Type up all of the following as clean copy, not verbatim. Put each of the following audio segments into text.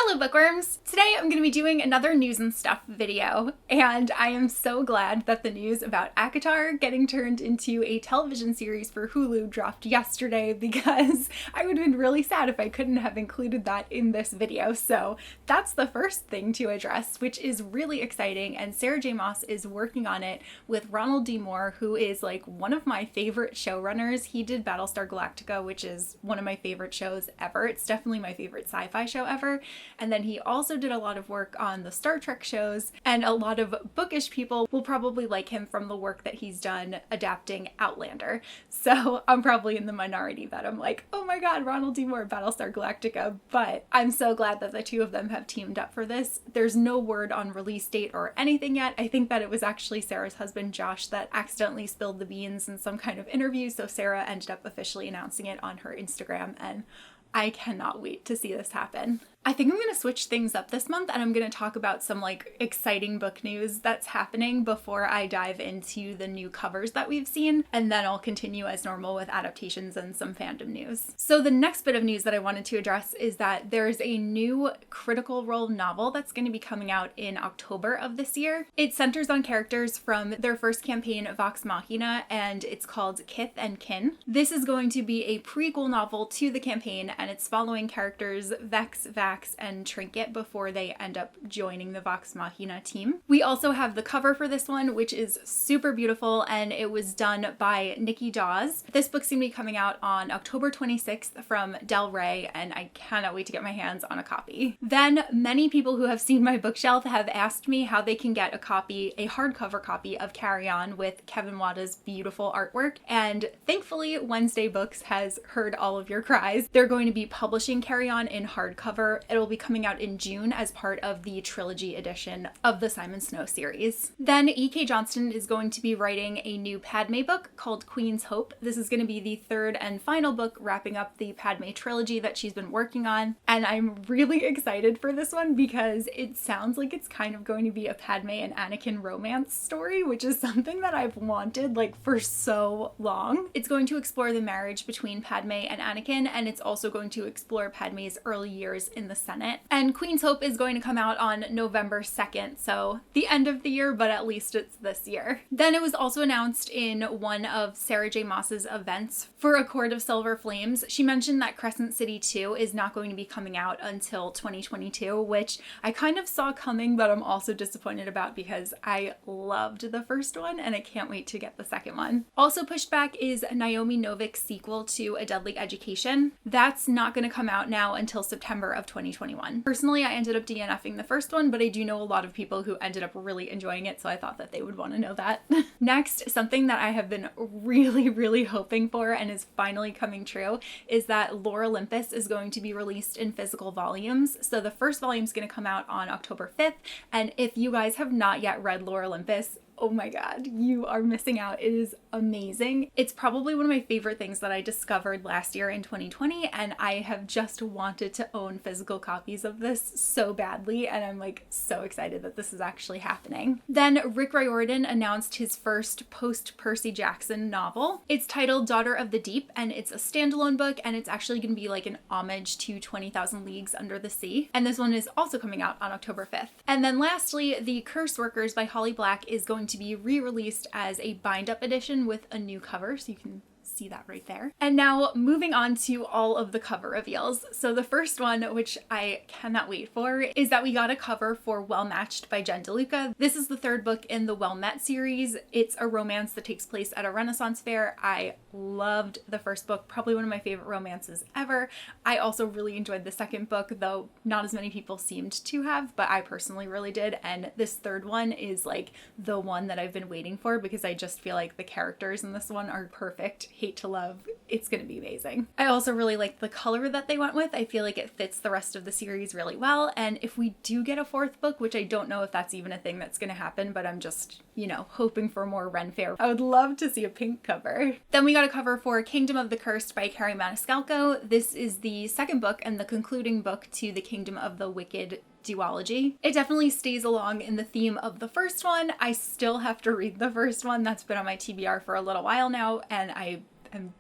Hello bookworms! Today I'm going to be doing another news and stuff video, and I am so glad that the news about ACOTAR getting turned into a television series for Hulu dropped yesterday, because I would have been really sad if I couldn't have included that in this video. So that's the first thing to address, which is really exciting, and Sarah J. Maas is working on it with Ronald D. Moore, who is like one of my favorite showrunners. He did Battlestar Galactica, which is one of my favorite shows ever. It's definitely my favorite sci-fi show ever. And then he also did a lot of work on the Star Trek shows, and a lot of bookish people will probably like him from the work that he's done adapting Outlander. So I'm probably in the minority that I'm like, oh my god, Ronald D. Moore, Battlestar Galactica, but I'm so glad that the two of them have teamed up for this. There's no word on release date or anything yet. I think that it was actually Sarah's husband Josh that accidentally spilled the beans in some kind of interview, so Sarah ended up officially announcing it on her Instagram, and I cannot wait to see this happen. I think I'm going to switch things up this month, and I'm going to talk about some like exciting book news that's happening before I dive into the new covers that we've seen, and then I'll continue as normal with adaptations and some fandom news. So the next bit of news that I wanted to address is that there's a new Critical Role novel that's going to be coming out in October of this year. It centers on characters from their first campaign, Vox Machina, and it's called Kith and Kin. This is going to be a prequel novel to the campaign, and it's following characters Vex, Vax, and Trinket before they end up joining the Vox Machina team. We also have the cover for this one, which is super beautiful, and it was done by Nikki Dawes. This book's gonna be coming out on October 26th from Del Rey, and I cannot wait to get my hands on a copy. Then many people who have seen my bookshelf have asked me how they can get a copy, a hardcover copy of Carry On with Kevin Wada's beautiful artwork, and thankfully Wednesday Books has heard all of your cries. They're going to be publishing Carry On in hardcover. It'll be coming out in June as part of the trilogy edition of the Simon Snow series. Then E.K. Johnston is going to be writing a new Padme book called Queen's Hope. This is going to be the third and final book wrapping up the Padme trilogy that she's been working on, and I'm really excited for this one because it sounds like it's kind of going to be a Padme and Anakin romance story, which is something that I've wanted like for so long. It's going to explore the marriage between Padme and Anakin, and it's also going to explore Padme's early years in the Senate. And Queen's Hope is going to come out on November 2nd, so the end of the year, but at least it's this year. Then it was also announced in one of Sarah J. Maas's events for A Court of Silver Flames. She mentioned that Crescent City 2 is not going to be coming out until 2022, which I kind of saw coming, but I'm also disappointed about because I loved the first one and I can't wait to get the second one. Also pushed back is Naomi Novik's sequel to A Deadly Education. That's not going to come out now until September of 2021. Personally, I ended up DNFing the first one, but I do know a lot of people who ended up really enjoying it, so I thought that they would want to know that. Next, something that I have been really hoping for and is finally coming true is that Lore Olympus is going to be released in physical volumes. So the first volume is going to come out on October 5th, and if you guys have not yet read Lore Olympus, oh my god, you are missing out. It is amazing. It's probably one of my favorite things that I discovered last year in 2020, and I have just wanted to own physical copies of this so badly, and I'm like so excited that this is actually happening. Then Rick Riordan announced his first post-Percy Jackson novel. It's titled Daughter of the Deep, and it's a standalone book, and it's actually going to be like an homage to 20,000 Leagues Under the Sea. And this one is also coming out on October 5th. And then lastly, The Curse Workers by Holly Black is going to be re-released as a bind-up edition with a new cover, so you can see that right there. And now moving on to all of the cover reveals. So the first one, which I cannot wait for, is that we got a cover for Well Matched by Jen DeLuca. This is the third book in the Well Met series. It's a romance that takes place at a Renaissance fair. I loved the first book, probably one of my favorite romances ever. I also really enjoyed the second book, though not as many people seemed to have, but I personally really did. And this third one is like the one that I've been waiting for because I just feel like the characters in this one are perfect. Hate to love. It's gonna be amazing. I also really like the color that they went with. I feel like it fits the rest of the series really well, and if we do get a fourth book, which I don't know if that's even a thing that's gonna happen, but I'm just, you know, hoping for more Ren Fair, I would love to see a pink cover. Then we got a cover for Kingdom of the Cursed by Carrie Maniscalco. This is the second book and the concluding book to the Kingdom of the Wicked duology. It definitely stays along in the theme of the first one. I still have to read the first one. That's been on my TBR for a little while now, and I am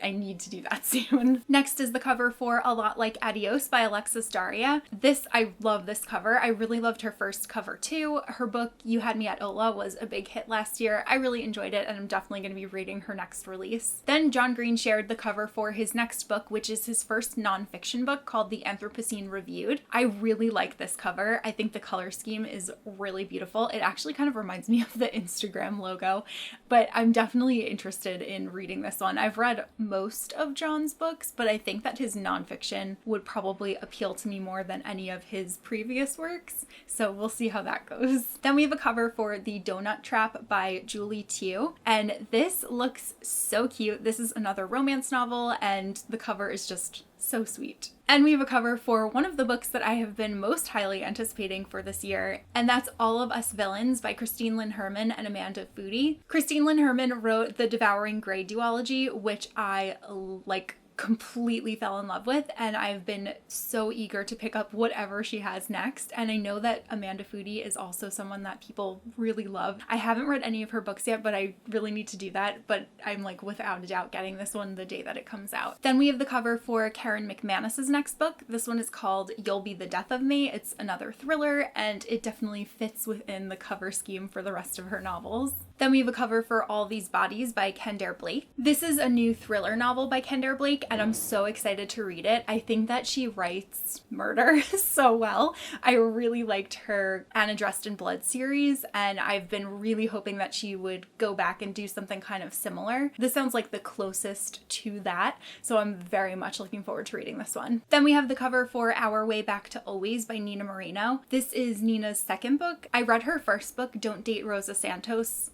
I need to do that soon. Next is the cover for A Lot Like Adios by Alexis Daria. I love this cover. I really loved her first cover too. Her book, You Had Me at Ola, was a big hit last year. I really enjoyed it, and I'm definitely going to be reading her next release. Then John Green shared the cover for his next book, which is his first nonfiction book called The Anthropocene Reviewed. I really like this cover. I think the color scheme is really beautiful. It actually kind of reminds me of the Instagram logo, but I'm definitely interested in reading this one. I've read most of John's books, but I think that his nonfiction would probably appeal to me more than any of his previous works, so we'll see how that goes. Then we have a cover for The Donut Trap by Julie Tew, and this looks so cute. This is another romance novel, and the cover is just so sweet. And we have a cover for one of the books that I have been most highly anticipating for this year, and that's All of Us Villains by Christine Lynn Herman and Amanda Foody. Christine Lynn Herman wrote the Devouring Grey duology, which I completely fell in love with, and I've been so eager to pick up whatever she has next. And I know that Amanda Foody is also someone that people really love. I haven't read any of her books yet, but I really need to do that. But I'm without a doubt getting this one the day that it comes out. Then we have the cover for Karen McManus's next book. This one is called You'll Be the Death of Me. It's another thriller, and it definitely fits within the cover scheme for the rest of her novels. Then we have a cover for All These Bodies by Kendare Blake. This is a new thriller novel by Kendare Blake, and I'm so excited to read it. I think that she writes murder so well. I really liked her Anna Dressed in Blood series, and I've been really hoping that she would go back and do something kind of similar. This sounds like the closest to that, so I'm very much looking forward to reading this one. Then we have the cover for Our Way Back to Always by Nina Moreno. This is Nina's second book. I read her first book, Don't Date Rosa Santos,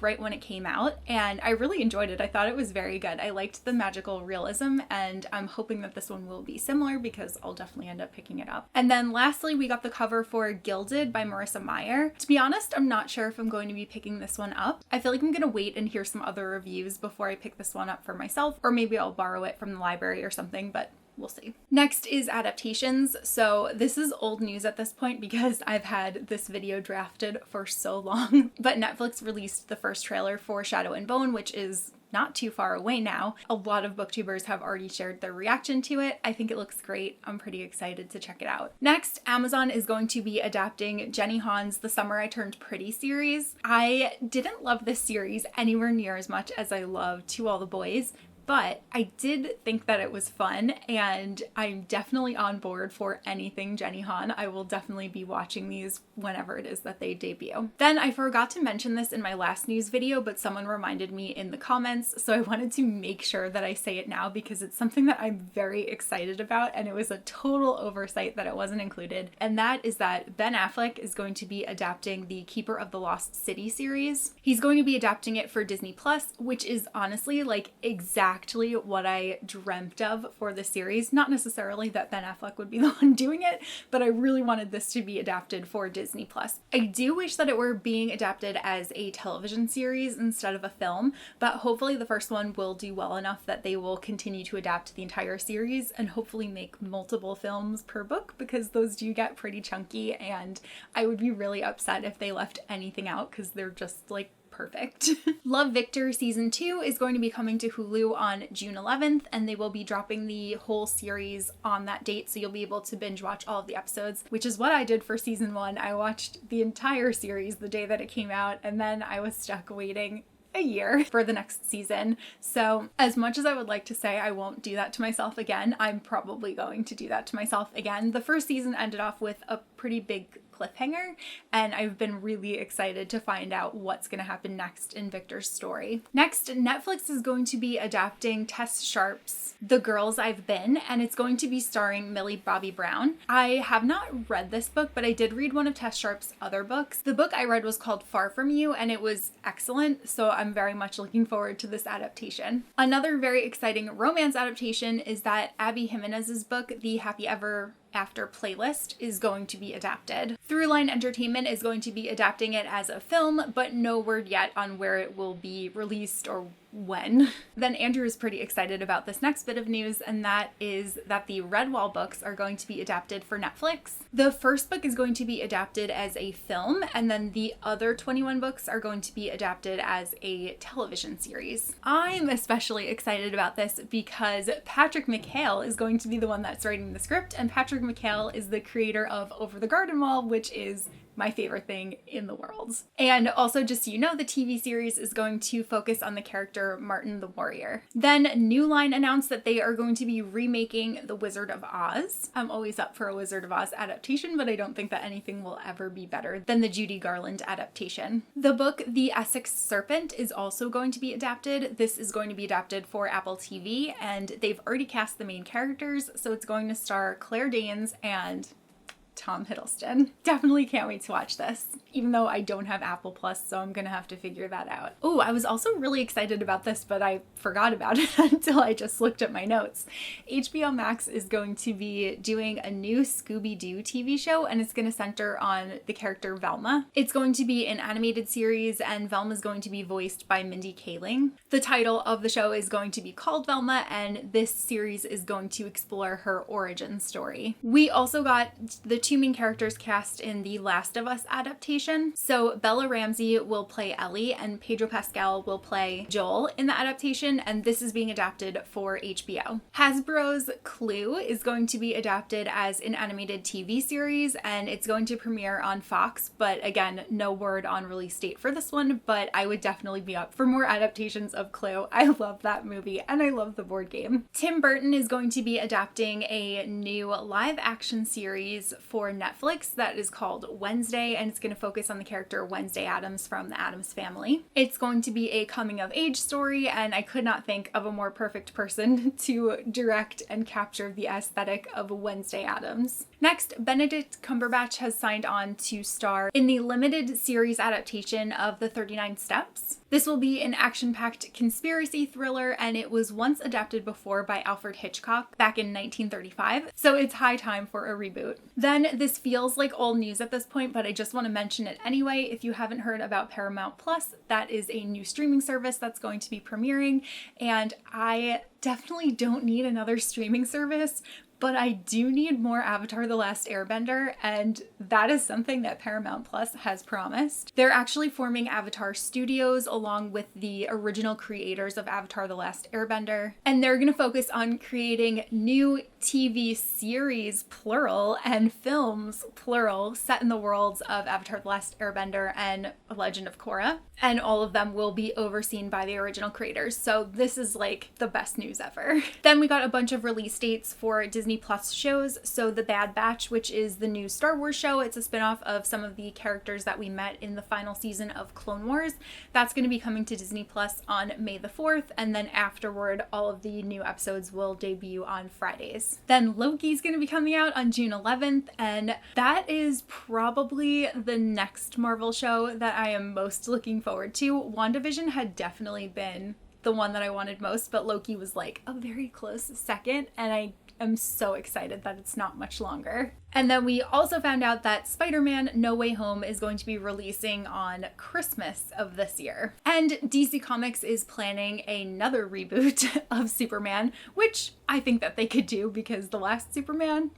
right when it came out, and I really enjoyed it. I thought it was very good. I liked the magical realism, and I'm hoping that this one will be similar because I'll definitely end up picking it up. And then lastly, we got the cover for Gilded by Marissa Meyer. To be honest, I'm not sure if I'm going to be picking this one up. I feel like I'm going to wait and hear some other reviews before I pick this one up for myself, or maybe I'll borrow it from the library or something, but we'll see. Next is adaptations. So this is old news at this point because I've had this video drafted for so long, but Netflix released the first trailer for Shadow and Bone, which is not too far away now. A lot of booktubers have already shared their reaction to it. I think it looks great. I'm pretty excited to check it out. Next, Amazon is going to be adapting Jenny Han's The Summer I Turned Pretty series. I didn't love this series anywhere near as much as I loved To All the Boys, but I did think that it was fun, and I'm definitely on board for anything Jenny Han. I will definitely be watching these whenever it is that they debut. Then I forgot to mention this in my last news video, but someone reminded me in the comments, so I wanted to make sure that I say it now because it's something that I'm very excited about, and it was a total oversight that it wasn't included. And that is that Ben Affleck is going to be adapting the Keeper of the Lost City series. He's going to be adapting it for Disney Plus, which is honestly exactly what I dreamt of for the series. Not necessarily that Ben Affleck would be the one doing it, but I really wanted this to be adapted for Disney Plus. I do wish that it were being adapted as a television series instead of a film, but hopefully the first one will do well enough that they will continue to adapt the entire series and hopefully make multiple films per book, because those do get pretty chunky, and I would be really upset if they left anything out because they're just perfect. Love, Victor Season 2 is going to be coming to Hulu on June 11th, and they will be dropping the whole series on that date, so you'll be able to binge watch all of the episodes, which is what I did for Season 1. I watched the entire series the day that it came out, and then I was stuck waiting a year for the next season. So as much as I would like to say I won't do that to myself again, I'm probably going to do that to myself again. The first season ended off with a pretty big cliffhanger, and I've been really excited to find out what's going to happen next in Victor's story. Next, Netflix is going to be adapting Tess Sharp's The Girls I've Been, and it's going to be starring Millie Bobby Brown. I have not read this book, but I did read one of Tess Sharp's other books. The book I read was called Far From You, and it was excellent, so I'm very much looking forward to this adaptation. Another very exciting romance adaptation is that Abby Jimenez's book, The Happy Ever After Playlist, is going to be adapted. Throughline Entertainment is going to be adapting it as a film, but no word yet on where it will be released or when. Then Andrew is pretty excited about this next bit of news, and that is that the Rowell books are going to be adapted for Netflix. The first book is going to be adapted as a film, and then the other 21 books are going to be adapted as a television series. I'm especially excited about this because Patrick McHale is going to be the one that's writing the script, and Patrick McHale is the creator of Over the Garden Wall, which is my favorite thing in the world. And also, just so you know, the TV series is going to focus on the character Martin the Warrior. Then New Line announced that they are going to be remaking The Wizard of Oz. I'm always up for a Wizard of Oz adaptation, but I don't think that anything will ever be better than the Judy Garland adaptation. The book The Essex Serpent is also going to be adapted. This is going to be adapted for Apple TV, and they've already cast the main characters, so it's going to star Claire Danes and Tom Hiddleston. Definitely can't wait to watch this, even though I don't have Apple Plus, so I'm gonna have to figure that out. Oh, I was also really excited about this, but I forgot about it until I just looked at my notes. HBO Max is going to be doing a new Scooby-Doo TV show, and it's gonna center on the character Velma. It's going to be an animated series, and Velma's going to be voiced by Mindy Kaling. The title of the show is going to be called Velma, and this series is going to explore her origin story. We also got the two main characters cast in the Last of Us adaptation. So Bella Ramsey will play Ellie and Pedro Pascal will play Joel in the adaptation, and this is being adapted for HBO. Hasbro's Clue is going to be adapted as an animated TV series, and it's going to premiere on Fox, but again, no word on release date for this one, but I would definitely be up for more adaptations of Clue. I love that movie and I love the board game. Tim Burton is going to be adapting a new live action series for Netflix that is called Wednesday, and it's going to focus on the character Wednesday Addams from the Addams Family. It's going to be a coming of age story, and I could not think of a more perfect person to direct and capture the aesthetic of Wednesday Addams. Next, Benedict Cumberbatch has signed on to star in the limited series adaptation of The 39 Steps. This will be an action-packed conspiracy thriller, and it was once adapted before by Alfred Hitchcock back in 1935, so it's high time for a reboot. Then this feels like old news at this point, but I just want to mention it anyway. If you haven't heard about Paramount Plus, that is a new streaming service that's going to be premiering, and I definitely don't need another streaming service, but I do need more Avatar: The Last Airbender, and that is something that Paramount Plus has promised. They're actually forming Avatar Studios along with the original creators of Avatar: The Last Airbender, and they're going to focus on creating new TV series, plural, and films, plural, set in the worlds of Avatar: The Last Airbender and A Legend of Korra, and all of them will be overseen by the original creators, so this is like the best news ever. Then we got a bunch of release dates for Disney Plus shows. So The Bad Batch, which is the new Star Wars show, it's a spinoff of some of the characters that we met in the final season of Clone Wars. That's going to be coming to Disney Plus on May the 4th, and then afterward, all of the new episodes will debut on Fridays. Then Loki's going to be coming out on June 11th, and that is probably the next Marvel show that I am most looking forward to. WandaVision had definitely been the one that I wanted most, but Loki was like a very close second, and I am so excited that it's not much longer. And then we also found out that Spider-Man No Way Home is going to be releasing on Christmas of this year. And DC Comics is planning another reboot of Superman, which I think that they could do because the last Superman,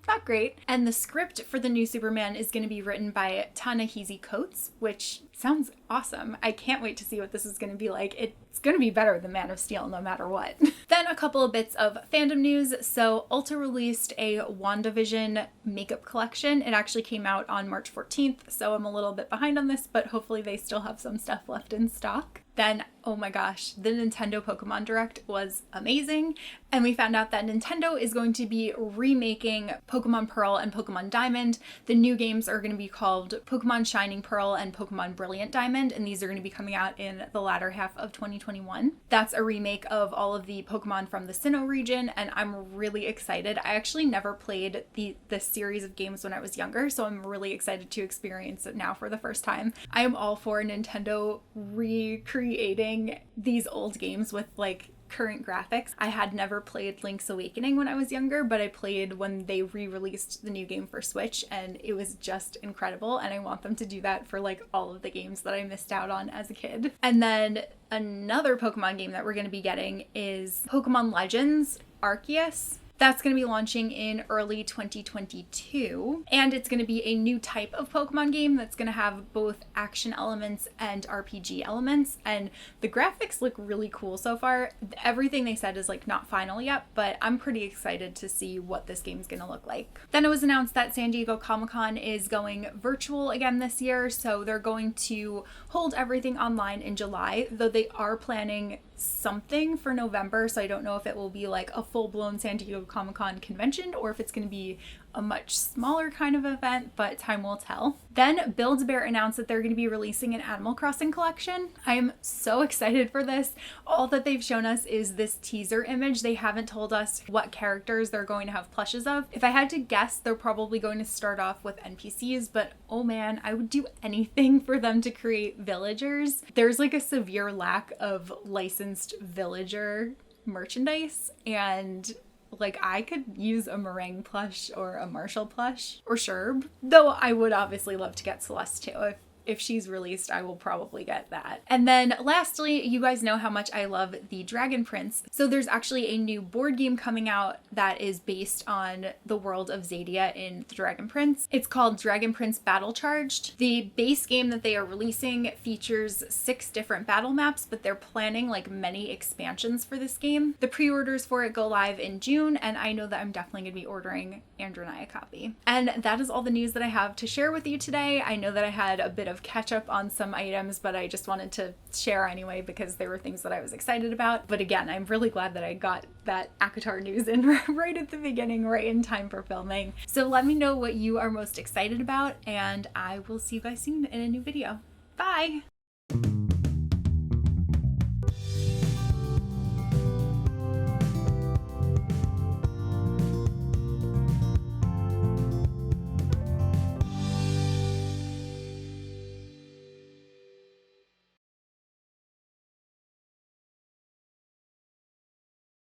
not great. And the script for the new Superman is going to be written by Ta-Nehisi Coates, which sounds awesome. I can't wait to see what this is going to be like. It's going to be better than Man of Steel no matter what. Then a couple of bits of fandom news. So Ulta released a WandaVision makeup collection. It actually came out on March 14th, so I'm a little bit behind on this, but hopefully they still have some stuff left in stock. Then, oh my gosh, the Nintendo Pokemon Direct was amazing, and we found out that Nintendo is going to be remaking Pokemon Pearl and Pokemon Diamond. The new games are going to be called Pokemon Shining Pearl and Pokemon Brilliant Diamond, and these are going to be coming out in the latter half of 2021. That's a remake of all of the Pokemon from the Sinnoh region, and I'm really excited. I actually never played this series of games when I was younger, so I'm really excited to experience it now for the first time. I am all for Nintendo recreating these old games with like current graphics. I had never played Link's Awakening when I was younger, but I played when they re-released the new game for Switch, and it was just incredible, and I want them to do that for like all of the games that I missed out on as a kid. And then another Pokemon game that we're going to be getting is Pokemon Legends Arceus. That's going to be launching in early 2022, and it's going to be a new type of Pokemon game that's going to have both action elements and RPG elements, and the graphics look really cool so far. Everything they said is like not final yet, but I'm pretty excited to see what this game's going to look like. Then it was announced that San Diego Comic-Con is going virtual again this year, so they're going to hold everything online in July, though they are planning something for November, so I don't know if it will be like a full-blown San Diego Comic-Con convention or if it's going to be a much smaller kind of event, but time will tell. Then Build-A-Bear announced that they're going to be releasing an Animal Crossing collection. I am so excited for this. All that they've shown us is this teaser image. They haven't told us what characters they're going to have plushes of. If I had to guess, they're probably going to start off with NPCs, but oh man, I would do anything for them to create villagers. There's like a severe lack of licensed villager merchandise, and like I could use a Meringue plush or a Marshall plush or Sherb, though I would obviously love to get Celeste too. If she's released, I will probably get that. And then lastly, you guys know how much I love the Dragon Prince. So there's actually a new board game coming out that is based on the world of Zadia in the Dragon Prince. It's called Dragon Prince Battle Charged. The base game that they are releasing features 6 different battle maps, but they're planning like many expansions for this game. The pre-orders for it go live in June, and I know that I'm definitely gonna be ordering Andrew and I a copy. And that is all the news that I have to share with you today. I know that I had a bit of catch up on some items, but I just wanted to share anyway because there were things that I was excited about. But again, I'm really glad that I got that ACOTAR news in right at the beginning, right in time for filming. So let me know what you are most excited about, and I will see you guys soon in a new video. Bye!